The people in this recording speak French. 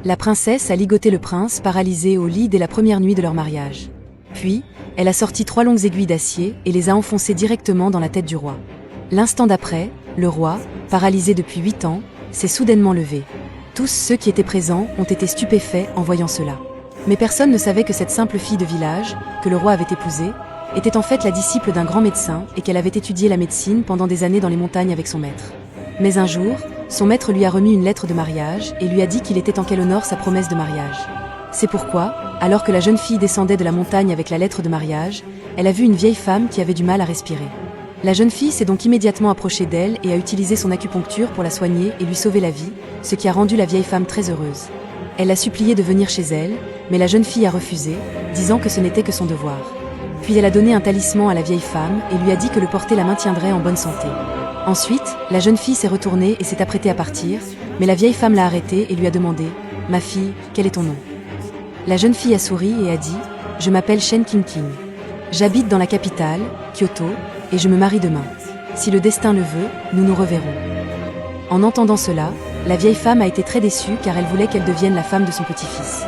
La princesse a ligoté le prince, paralysé au lit dès la première nuit de leur mariage. Puis, elle a sorti 3 longues aiguilles d'acier et les a enfoncées directement dans la tête du roi. L'instant d'après, le roi, paralysé depuis 8 ans, s'est soudainement levé. Tous ceux qui étaient présents ont été stupéfaits en voyant cela. Mais personne ne savait que cette simple fille de village, que le roi avait épousée, était en fait la disciple d'un grand médecin et qu'elle avait étudié la médecine pendant des années dans les montagnes avec son maître. Mais un jour, son maître lui a remis une lettre de mariage et lui a dit qu'il était temps qu'elle honore sa promesse de mariage. C'est pourquoi, alors que la jeune fille descendait de la montagne avec la lettre de mariage, elle a vu une vieille femme qui avait du mal à respirer. La jeune fille s'est donc immédiatement approchée d'elle et a utilisé son acupuncture pour la soigner et lui sauver la vie, ce qui a rendu la vieille femme très heureuse. Elle l'a supplié de venir chez elle, mais la jeune fille a refusé, disant que ce n'était que son devoir. Puis elle a donné un talisman à la vieille femme et lui a dit que le porter la maintiendrait en bonne santé. Ensuite, la jeune fille s'est retournée et s'est apprêtée à partir, mais la vieille femme l'a arrêtée et lui a demandé « Ma fille, quel est ton nom ?» La jeune fille a souri et a dit « Je m'appelle Shen Qingqing. J'habite dans la capitale, Kyoto, et je me marie demain. Si le destin le veut, nous nous reverrons. » En entendant cela, la vieille femme a été très déçue car elle voulait qu'elle devienne la femme de son petit-fils.